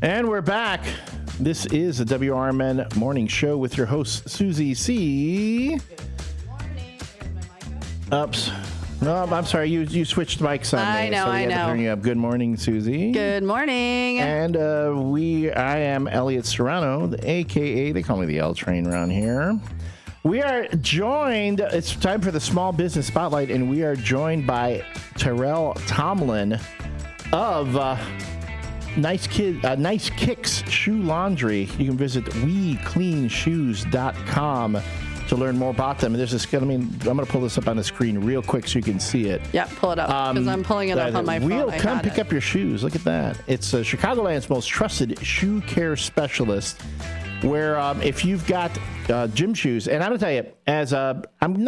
And we're back. This is the WRMN Morning Show with your host, Susie C. Good morning. There's my mic up. Oops. No, I'm sorry. You switched mics on me. I know, so we I had to know. turn you up. Good morning, Susie. Good morning. And I am Elliot Serrano, a.k.a. they call me the L Train around here. We are joined, it's time for the Small Business Spotlight, and we are joined by Tyrell Tomlin of Nice Kickz Shoe Laundry. You can visit WeCleanShoes.com to learn more about them. And there's this, I'm going to pull this up on the screen real quick so you can see it. Yeah, pull it up because I'm pulling it up on my phone. We'll come pick up your shoes. Look at that. It's Chicagoland's most trusted shoe care specialist. Where if you've got gym shoes, and I'm gonna tell you, I'm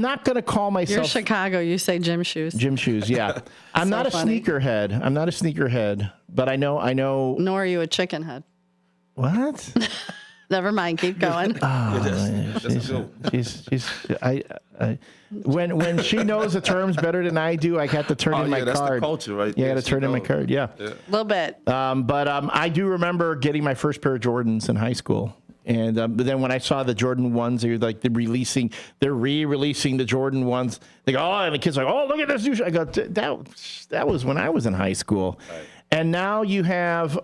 not gonna call myself. You're Chicago. You say gym shoes. Gym shoes, yeah. I'm not a sneakerhead. I'm not a sneakerhead, but I know. Nor are you a chicken head. What? Never mind. Keep going. When she knows the terms better than I do, I have to turn in my that's card. The culture, right? Yeah, I got to turn in my card. Yeah. A little bit. But I do remember getting my first pair of Jordans in high school. And but then when I saw the Jordan ones, they're re-releasing the Jordan ones. They go, oh, and the kids are like, oh, look at this new shoe. I go, that was when I was in high school. Right. And now you have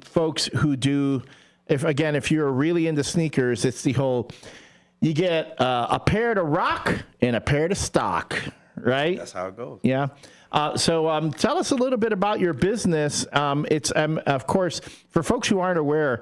folks who do, if you're really into sneakers, it's the whole, you get a pair to rock and a pair to stock, right? That's how it goes. Yeah. So tell us a little bit about your business. It's of course, for folks who aren't aware,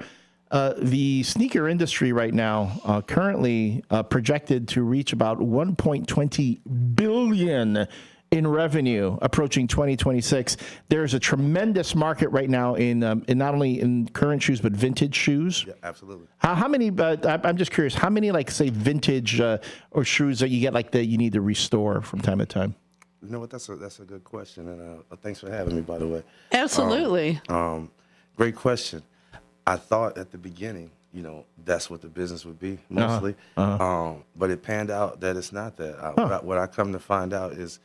the sneaker industry right now currently projected to reach about 1.20 billion in revenue approaching 2026. There's a tremendous market right now in not only in current shoes but vintage shoes. Yeah, absolutely. How many? I'm just curious. How many, like, say, vintage or shoes that you get like that you need to restore from time to time? You know what? That's a good question, and thanks for having me. By the way. Absolutely. Great question. I thought at the beginning, that's what the business would be mostly, but it panned out that it's not that. What I come to find out is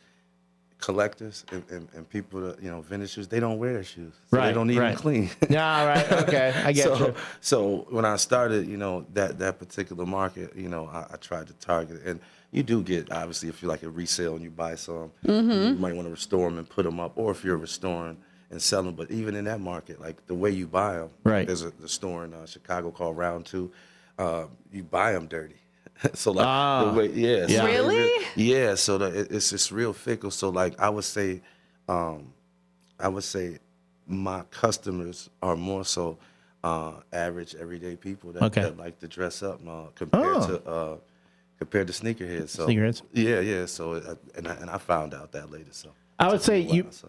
collectors and people that, vintage shoes, they don't wear their shoes. So right. They don't need them clean. Yeah, right. Okay. I get you. So when I started, that particular market, I tried to target it. And you do get, obviously, if you're like a resale and you buy some, you might want to restore them and put them up, or if you're restoring and selling them. But even in that market, like the way you buy them, right. There's a store in Chicago called Round 2. You buy them dirty. So like the way, yeah. So really? Yeah. So it's just real fickle. So like I would say my customers are more so average everyday people that like to dress up compared to sneakerheads. So sneakerheads. Yeah. So and I found out that later. So I would say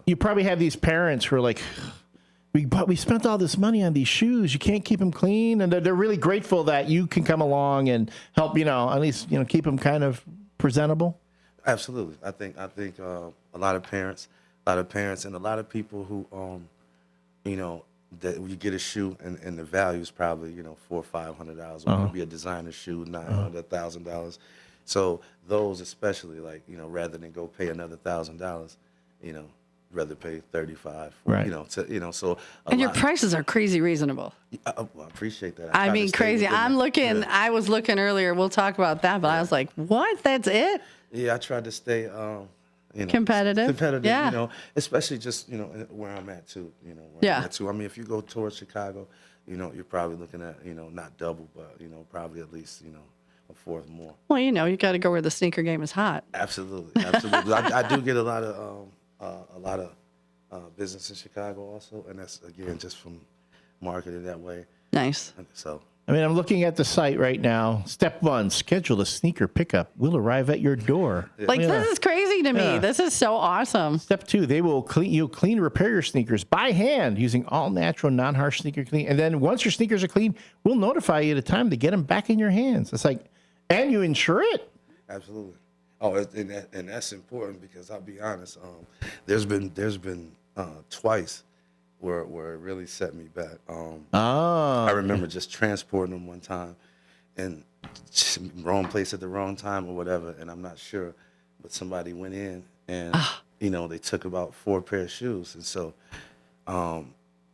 you probably have these parents who are like, we spent all this money on these shoes. You can't keep them clean, and they're really grateful that you can come along and help. At least keep them kind of presentable. Absolutely, I think a lot of parents, and a lot of people who that you get a shoe and the value is probably $400 or $500. Or maybe a designer shoe, $900, $1,000. So those especially, like rather than go pay another $1,000, rather pay $35. Right. So. And your prices are crazy reasonable. I appreciate that. I mean, crazy. I'm looking. Yeah. I was looking earlier. We'll talk about that. But I was like, what? That's it? Yeah, I tried to stay. Competitive. Yeah. Especially just where I'm at too. I'm at too. I mean, if you go towards Chicago, you're probably looking at not double, but probably at least a fourth more. Well, you got to go where the sneaker game is hot. Absolutely. I do get a lot of business in Chicago also, and that's again just from marketing that way. Nice. So. I mean, I'm looking at the site right now. Step 1, schedule a sneaker pickup. We'll arrive at your door. Yeah. This is crazy to me. Yeah. This is so awesome. Step 2, you'll clean and repair your sneakers by hand using all natural, non-harsh sneaker clean. And then once your sneakers are clean, we'll notify you at a time to get them back in your hands. It's like, and you insure it. Absolutely. Oh, and that's important because I'll be honest. There's been twice where it really set me back. I remember just transporting them one time, and wrong place at the wrong time or whatever, and I'm not sure, but somebody went in and they took about 4 pair of shoes, and so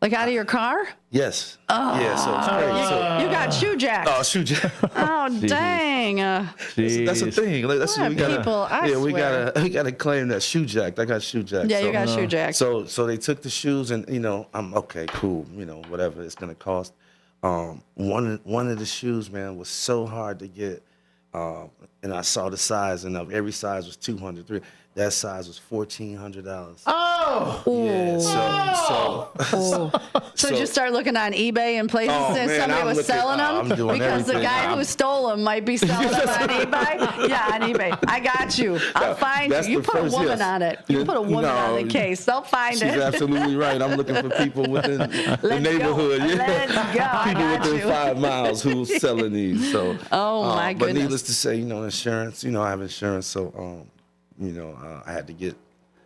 Like out of your car? Yes. Yeah. So it's crazy. So, You got shoe jacks. oh, shoot. Oh, dang. That's the thing. Like, that's What we gotta, people, I we swear. gotta claim that shoe jacked. I got shoe jacked. Yeah, so, you got shoe jacks. So they took the shoes, and I'm okay, cool. Whatever it's gonna cost. One of the shoes, man, was so hard to get. And I saw the size, and every size was $200. That size was $1,400. Oh, Yeah. So did you start looking on eBay and places since man, somebody I'm was looking- selling them? I'm doing Because the everything. guy who stole them might be selling them on eBay. Yeah, on eBay. I got you. I'll find you. That's You the put a first, woman yes. on it. You put a woman on the case. They'll find She's it. absolutely right. I'm looking for people within the Let's neighborhood. go. Let's go. I People got within you. 5 miles who's selling these. So, Oh, my But goodness. needless to say, insurance. I have insurance, so I had to get.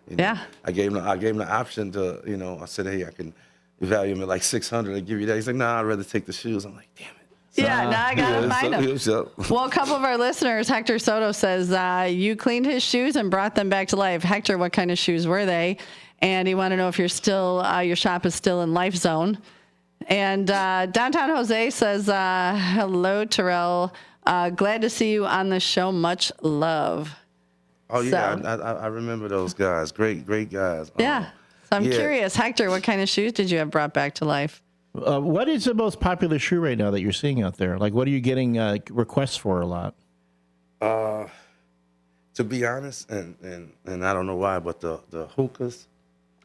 Yeah. I gave him the option to. I said, hey, I can value him at like $600. I give you that. He's like, nah, I'd rather take the shoes. I'm like, damn it. Yeah, now I got to find them. Well, a couple of our listeners, Hector Soto says, you cleaned his shoes and brought them back to life. Hector, what kind of shoes were they? And he wanted to know if you're still, your shop is still in Life Zone. And Downtown Jose says, hello, Tyrell. Glad to see you on the show. Much love. Oh, yeah, So- I remember those guys. Great guys. Yeah. So I'm yeah. curious, Hector, what kind of shoes did you have brought back to life? what is the most popular shoe right now that you're seeing out there? Like, what are you getting requests for a lot? To be honest, and I don't know why, but the hookahs.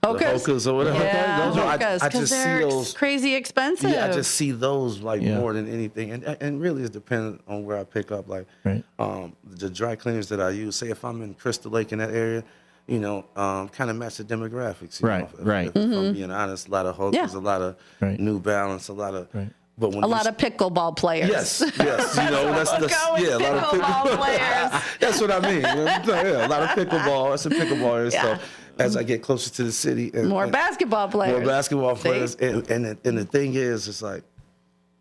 Hokas? The hookahs or whatever. Yeah, Those are- I hokas, just because see they're those. crazy expensive. Yeah, I just see those like Yeah. more than anything, and really it's dependent on where I pick up. Like, Right. the dry cleaners that I use. Say if I'm in Crystal Lake in that area, kind of match the demographics. you Right, know, right. If I'm being honest, a lot of hookahs, Yeah. a lot of Right. New Balance, a lot of. Right. But when A lot of pickleball players. Yes, that's Go with yeah, a lot of pickleball players. That's what I mean. Yeah, a lot of pickleball. That's a pickleball area. Yeah. So as I get closer to the city, and More basketball players. more basketball See? players, and the thing is, it's like,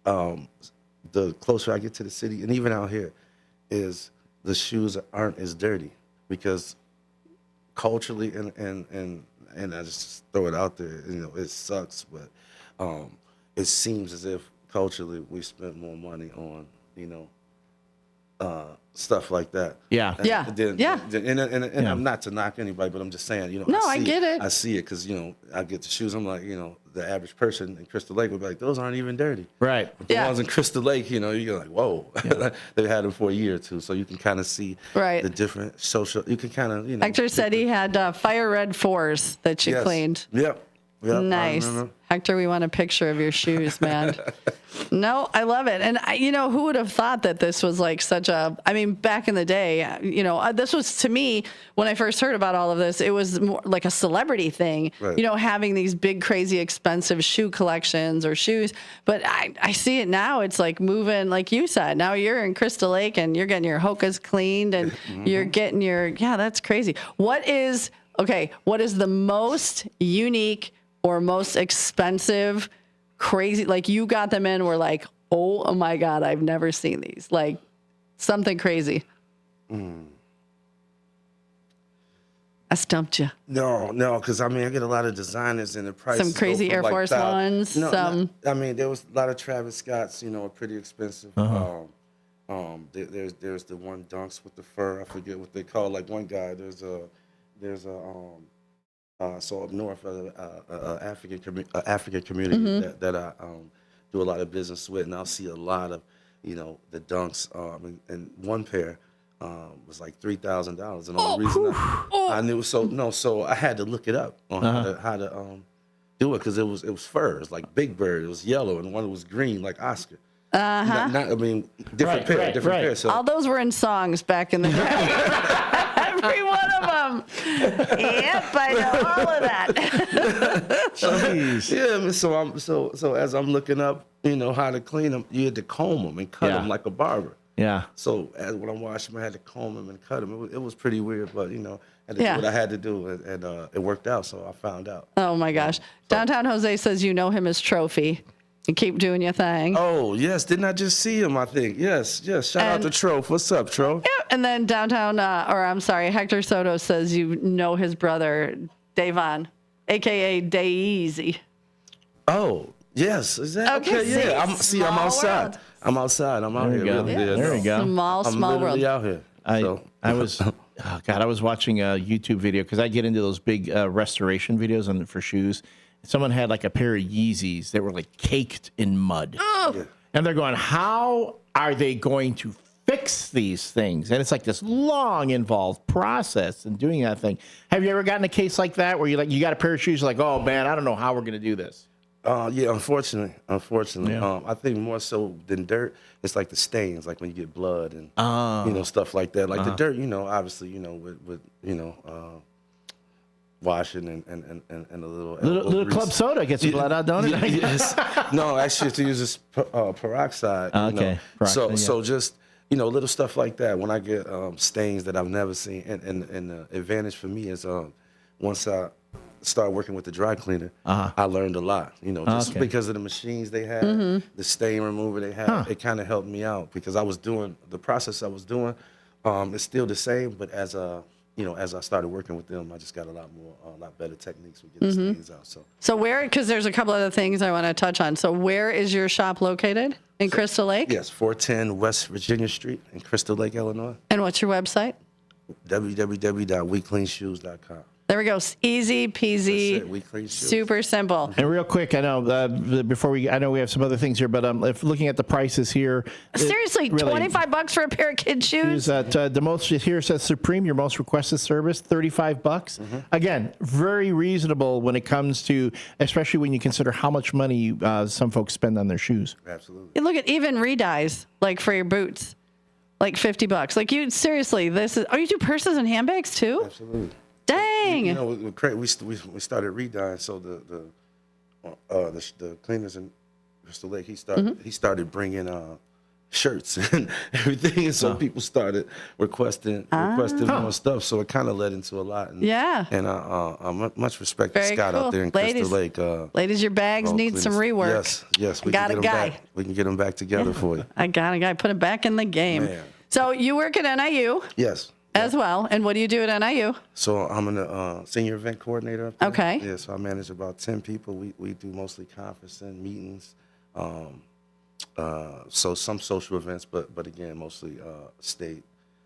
the closer I get to the city, and even out here, is the shoes aren't as dirty because culturally, and I just throw it out there, it sucks, but it seems as if culturally we spend more money on, stuff like that. Yeah. Yeah. And I'm not to knock anybody, but I'm just saying, No, I get it. I see it because, I get the shoes. I'm like, the average person in Crystal Lake would be like, those aren't even dirty. Right. But the Yeah. ones in Crystal Lake, you're like, whoa. They've had them for a year or two. So you can kind of see Right. the different social, you can kind of, Hector said he had fire red 4s that you Yes. cleaned. Yep. I Nice. remember. Hector, we want a picture of your shoes, man. No, I love it. And, who would have thought that this was like back in the day, this was to me, when I first heard about all of this, it was more like a celebrity thing, Right. having these big, crazy, expensive shoe collections or shoes. But I see it now. It's like moving, like you said, now you're in Crystal Lake and you're getting your hokas cleaned and you're getting that's crazy. What is the most unique or most expensive, crazy, like you got them in, we're like, oh my God, I've never seen these. Like something crazy. I stumped you. No, because I get a lot of designers and the prices. Some crazy go Air from, Force ones, No, some- there was a lot of Travis Scotts, are pretty expensive. There's the one Dunks with the fur. I forget what they call. Like one guy, there's a so up north, African community that I do a lot of business with, and I'll see a lot of, the Dunks, and one pair was like $3,000, and the only reason I knew so I had to look it up on how to do it because it was fur. It was like Big Bird. It was yellow, and one was green, like Oscar. Different pair. So All those were in songs back in the day. Every one of them. Yep, I know all of that. Jeez. yeah, so as I'm looking up, how to clean them, you had to comb them and cut them like a barber. Yeah. So when I'm washing them, I had to comb them and cut them. It was pretty weird, but I had to do what I had to do, and it worked out. So I found out. Oh my gosh. Downtown Jose says you know him as Trophy. You keep doing your thing. Oh yes, didn't I just see him? I think yes. Shout out to Troph. What's up, Troph? Yeah, and then Hector Soto says you know his brother, Davon, a.k.a. Daezy. Oh, yes, exactly. Okay, Okay, see? yeah. I'm Small outside. world. I'm outside. I'm out There here. you go. Really, Yeah, there you go. Small I'm world. literally out here. I was, oh God, I was watching a YouTube video because I get into those big restoration videos for shoes. Someone had like a pair of Yeezys that were like caked in mud. Oh, And they're going, how are they going to fix these things? And it's like this long, involved process in doing that thing. Have you ever gotten a case like that where you got a pair of shoes, you're like, oh man, I don't know how we're going to do this? Yeah, unfortunately. Yeah. I think more so than dirt, it's like the stains, like when you get blood and stuff like that. Like the dirt, obviously, with washing and a Little club soda gets the blood out, don't it? Yes. No, actually, to use this peroxide. Okay. Peroxide, So just little stuff like that. When I get stains that I've never seen, and the advantage for me is once I started working with the dry cleaner, I learned a lot. Just because of the machines they had, the stain remover they had, it kind of helped me out because I was doing the process I was doing. It's still the same, but as I started working with them, I just got a lot better techniques with getting stains out. So where? Because there's a couple other things I want to touch on. So where is your shop located? In Crystal Lake? Yes, 410 West Virginia Street in Crystal Lake, Illinois. And what's your website? www.wecleanshoes.com. There we go. Easy peasy. That's it. We clean shoes. Super simple. And real quick, I know I know we have some other things here, but if looking at the prices here, Seriously, really, $25 for a pair of kid shoes? the most here says Supreme, your most requested service, $35. Again, very reasonable when it comes to, especially when you consider how much money some folks spend on their shoes. Absolutely. You look at even redyes, like for your boots, like $50. Like you seriously, you do purses and handbags too? Absolutely. Dang. We started redying, so the cleaners in Crystal Lake, he started bringing shirts and everything, and so people started requesting more stuff. So it kind of led into a lot. And, Yeah. And much respect to Very Scott cool. out there in Ladies, Crystal Lake. Ladies, your bags need cleaners. some rework. Yes. We Got can a get 'em guy. back. We can get them back together for you. I got a guy. Put him back in the game. Man. So you work at NIU Yes. as well. And what do you do at NIU? So I'm a senior event coordinator up there. Okay. Yeah, so I manage about 10 people. We do mostly conferencing, meetings, so some social events, but again, mostly state,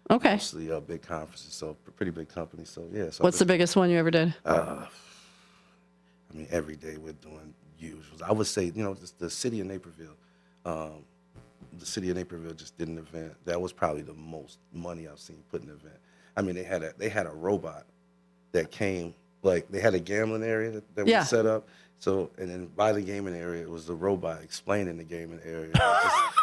Okay. mostly big conferences, so pretty big company. So yeah. So What's the biggest one you ever did? every day we're doing usuals. I would say, the city of Naperville. The city of Naperville just did an event. That was probably the most money I've seen put in an event. I mean, they had a robot that came, like they had a gambling area that Yeah. was set up. So, and then by the gaming area, it was the robot explaining the gaming area.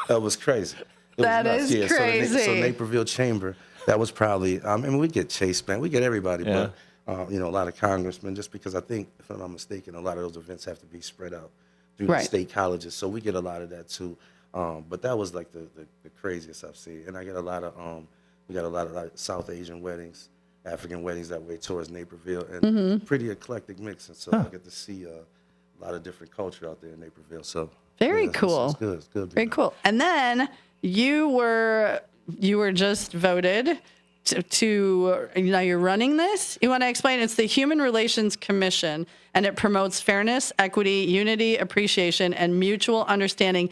That was crazy. It That was nuts. is crazy. So Naperville Chamber, that was probably, we get Chase Bank, we get everybody, Yeah. but, a lot of congressmen, just because I think, if I'm not mistaken, a lot of those events have to be spread out through Right. the state colleges. So we get a lot of that too. But that was like the craziest I've seen. And I get a lot of, we got a lot of like South Asian weddings, African weddings that way towards Naperville, and pretty eclectic mix. And so I get to see a lot of different culture out there in Naperville. So Very yeah, cool. It's good. It's good. Very cool. And then you were just voted to now you're running this. You want to explain? It's the Human Relations Commission, and it promotes fairness, equity, unity, appreciation, and mutual understanding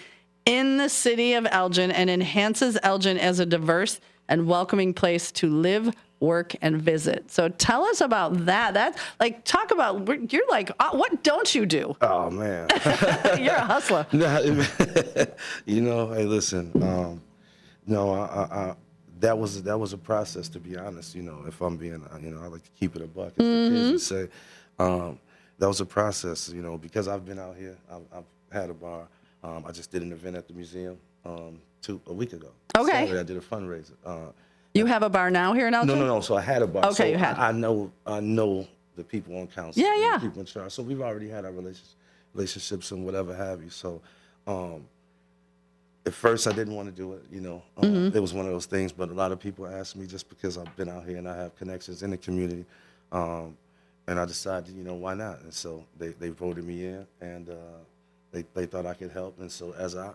in the city of Elgin, and enhances Elgin as a diverse and welcoming place to live, work, and visit. So tell us about that. That's like, talk about, you're like, what don't you do? Oh man. You're a hustler. Hey, listen. That was a process, to be honest. If I'm being, I like to keep it a buck, as the kids would say. That was a process. Because I've been out here. I've had a bar. I just did an event at the museum a week ago. Okay. Saturday, I did a fundraiser. You have a bar now here in Elgin? No. So I had a bar. Okay, so you had. I know the people on council. Yeah, yeah. The people in charge. So we've already had our relationships and whatever have you. So at first I didn't want to do it. It was one of those things. But a lot of people asked me, just because I've been out here and I have connections in the community. And I decided, why not? And so they voted me in, and they thought I could help. And so as I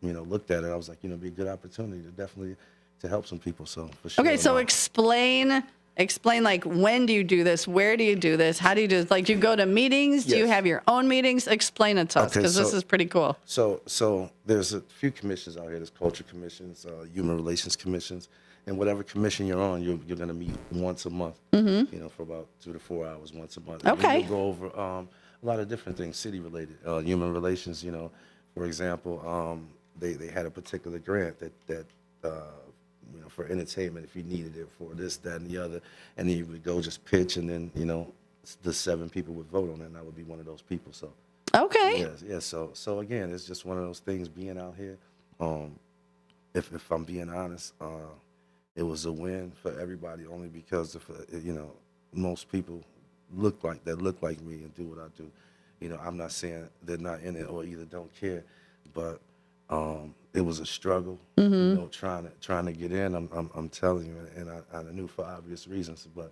looked at it, I was like, it'd be a good opportunity to definitely to help some people. So for sure. Okay, so explain explain, like, when do you do this? Where do you do this? How do you do this? Like, do you go to meetings? Do you Yes. have your own meetings? Explain it to us, because this is pretty cool. So there's a few commissions out here. There's culture commissions, human relations commissions, and whatever commission you're on, you're going to meet once a month. For about 2 to 4 hours once a month. And Okay. you'll go over a lot of different things, city related, human relations. For example, they had a particular grant that for entertainment, if you needed it for this, that, and the other, and then you would go just pitch, and then the 7 people would vote on it, and I would be one of those people. So. Okay. Yeah. So again, it's just one of those things being out here. If I'm being honest, it was a win for everybody only because of most people look like me and do what I do. I'm not saying they're not in it or either don't care, but it was a struggle. Trying to get in. I'm telling you, and I knew for obvious reasons, but.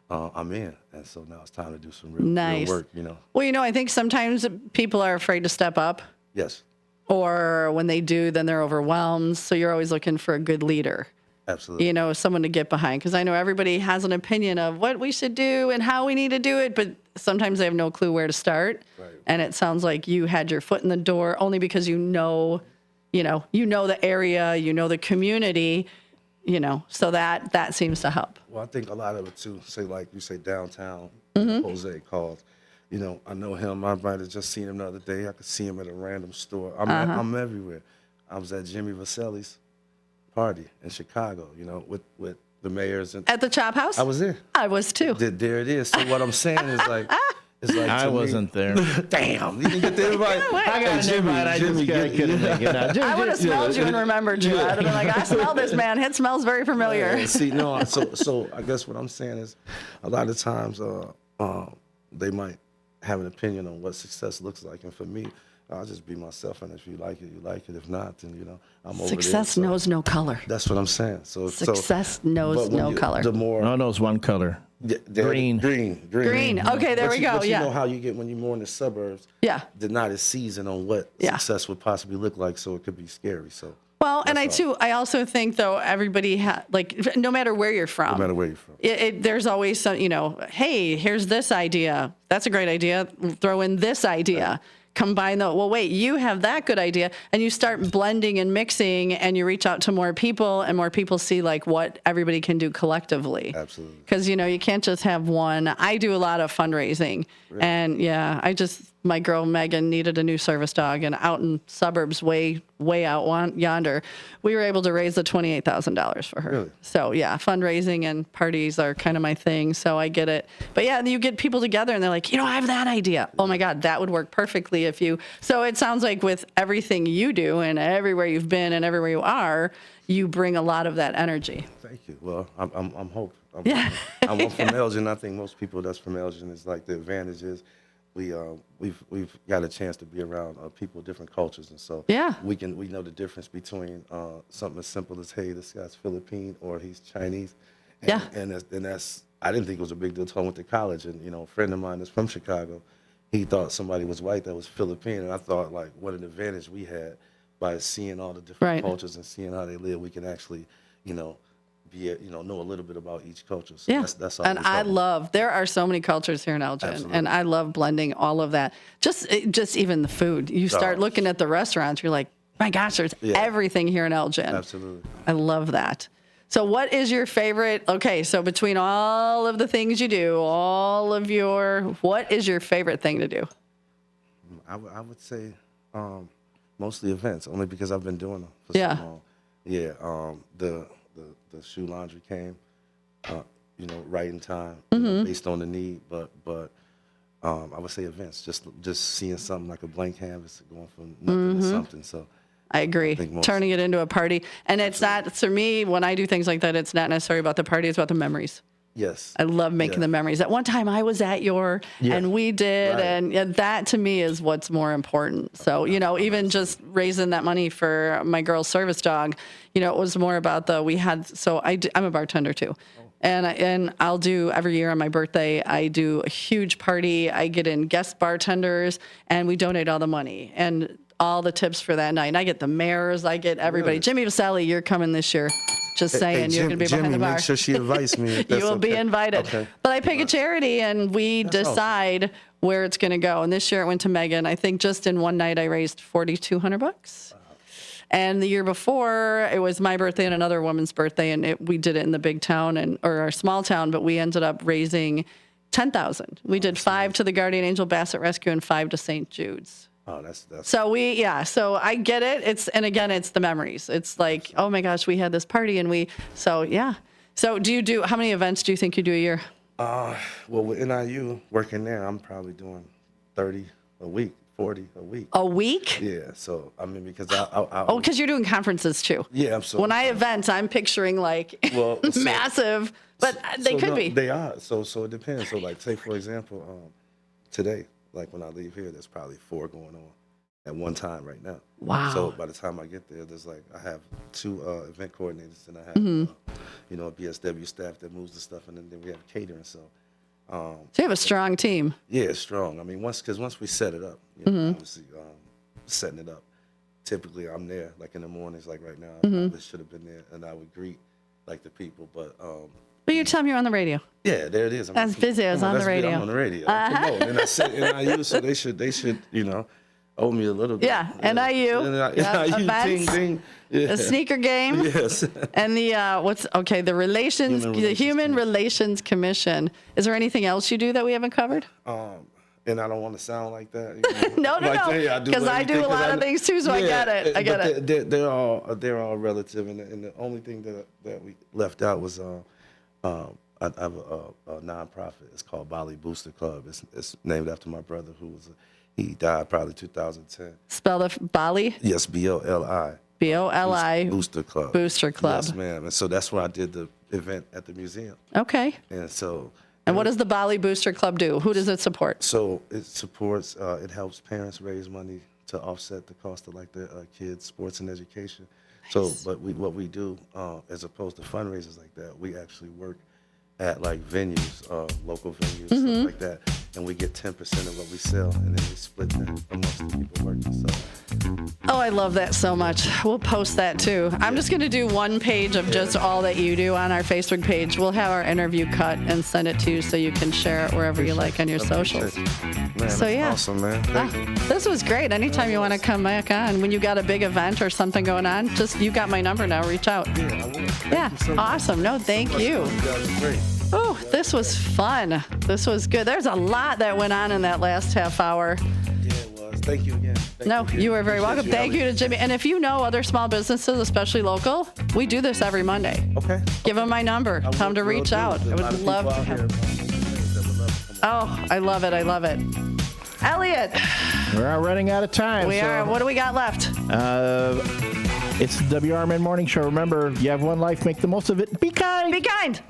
I'm in, and so now it's time to do some real work, Well, I think sometimes people are afraid to step up, Yes, or when they do, then they're overwhelmed. So you're always looking for a good leader, absolutely. Someone to get behind. Because I know everybody has an opinion of what we should do and how we need to do it, but sometimes they have no clue where to start. Right. And it sounds like you had your foot in the door only because you know the area, the community. So that seems to help. Well, I think a lot of it too. Say like you say downtown, Jose calls. I know him. I might have just seen him the other day. I could see him at a random store. I'm everywhere. I was at Jimmy Vasselli's party in Chicago. With the mayors and At the Chop House? I was there. I was too. There it is. So what I'm saying is like. I wasn't there. Damn, you didn't get the invite. I got an invite. I just couldn't make it. I would have smelled you and remembered you. I'd have been like, I smell this man. It smells very familiar. Yeah, see, no, so I guess what I'm saying is a lot of times they might have an opinion on what success looks like. And for me, I'll just be myself. And if you like it, you like it. If not, then, I'm over there. Success knows no color. That's what I'm saying. Success knows no color. The more. No, knows one color. Green. Green. Okay, there we go. But yeah. You know how you get when you're more in the suburbs. Yeah. They're not as seasoned on what success would possibly look like, so it could be scary. So. Well, and I also think though everybody no matter where you're from. No matter where you're from. There's always some, hey, here's this idea. That's a great idea. Throw in this idea. Right. Combine well, wait, you have that good idea, and you start blending and mixing, and you reach out to more people, and more people see like what everybody can do collectively. Absolutely. Because you can't just have one. I do a lot of fundraising, and my girl Megan needed a new service dog, and out in suburbs, way out yonder, we were able to raise the $28,000 for her. Really? So yeah, fundraising and parties are kind of my thing. So I get it. But yeah, you get people together, and they're like, I have that idea. Oh my God, that would work perfectly if you. So it sounds like with everything you do and everywhere you've been and everywhere you are, you bring a lot of that energy. Thank you. Well, I'm hope. I'm from Elgin. I think most people that's from Elgin is like the advantage is we've got a chance to be around people of different cultures, and so we know the difference between something as simple as, hey, this guy's Philippine or he's Chinese, and that's I didn't think it was a big deal until I went to college, and a friend of mine is from Chicago. He thought somebody was white that was Philippine, and I thought like what an advantage we had by seeing all the different cultures and seeing how they live. We can actually know a little bit about each culture. So that's all. And there are so many cultures here in Elgin. Absolutely. And I love blending all of that. Just even the food. You start looking at the restaurants, you're like, my gosh, there's everything here in Elgin. Absolutely. I love that. So what is your favorite? Okay, so between all of the things you do, what is your favorite thing to do? I would say mostly events, only because I've been doing them for so long. Yeah, the shoe laundry came, right in time, based on the need. But I would say events, just seeing something like a blank canvas going from nothing to something. So I agree. Turning it into a party, and it's not for me when I do things like that. It's not necessarily about the party; it's about the memories. Yes. I love making the memories. At one time I was at and we did, and that to me is what's more important. So, even just raising that money for my girl's service dog, it was more about I'm a bartender too. And I'll do every year on my birthday, I do a huge party. I get in guest bartenders and we donate all the money and all the tips for that night. And I get the mayors, I get everybody. Really? Jimmy Vasselli, you're coming this year. Just saying, you're going to be behind the bar. Make sure she invites me. If You that's will be okay. invited. Okay. But I pick a charity and we decide where it's going to go. And this year it went to Megan. I think just in one night I raised $4,200. And the year before, it was my birthday and another woman's birthday, and we did it in the big town or our small town, but we ended up raising $10,000. We did 5 to the Guardian Angel Bassett Rescue and 5 to St. Jude's. Oh, that's So I get it. And again, it's the memories. It's like, oh my gosh, we had this party So how many events do you think you do a year? well, with NIU working there, I'm probably doing 30 a week. 40 a week. A week? Yeah. So I mean, because because you're doing conferences too. Yeah, absolutely. When I event, I'm picturing like massive, but they could be. They are. So it depends. So like, say for example, today, like when I leave here, there's probably 4 going on at one time right now. Wow. So by the time I get there, there's like I have 2 event coordinators and I have a BSW staff that moves the stuff, and then we have catering. So you have a strong team. Yeah, it's strong. I mean, once we set it up, obviously setting it up. Typically, I'm there like in the mornings, like right now. I probably should have been there, and I would greet like the people. But you tell me you're on the radio. Yeah, there it is. That's busy. I was on the radio. I'm on the radio. And I said NIU, so they should owe me a little bit. Yeah, NIU. Events. Ding. Yeah. The sneaker game. Yes. And the Human Relations Commission. Is there anything else you do that we haven't covered? And I don't want to sound like that. No. Because I do a lot of things too, so I get it. I get it. They're all relative, and the only thing that we left out was I have a nonprofit. It's called Bali Booster Club. It's named after my brother he died probably 2010. Spell the Bali? Yes, BOLI. BOLI. Booster Club. Booster Club. Yes, ma'am. And so that's where I did the event at the museum. Okay. And so. And what does the Bali Booster Club do? Who does it support? So it supports. It helps parents raise money to offset the cost of like their kids' sports and education. Nice. So, but what we do, as opposed to fundraisers like that, we actually work at like venues, local venues, stuff like that, and we get 10% of what we sell, and then we split that amongst the people working. So. Oh, I love that so much. We'll post that too. I'm just going to do one page of just all that you do on our Facebook page. We'll have our interview cut and send it to you so you can share it wherever you like on your socials. Man, so yeah, awesome, man. This was great. Anytime you want to come back on, when you got a big event or something going on, you got my number now. Reach out. Yeah, I will. Yeah, so awesome. No, thank you. You guys are great. Oh, this was fun. This was good. There's a lot that went on in that last half hour. Yeah, it was. Thank you again. You are very welcome. Thank you to Jimmy. And if you know other small businesses, especially local, we do this every Monday. Okay. Give them my number. Tell them to reach out. I would love to have. Oh, I love it. I love it. Elliot. We're running out of time. We are. What do we got left? It's the WRMN Morning Show. Remember, you have one life. Make the most of it. Be kind. Be kind.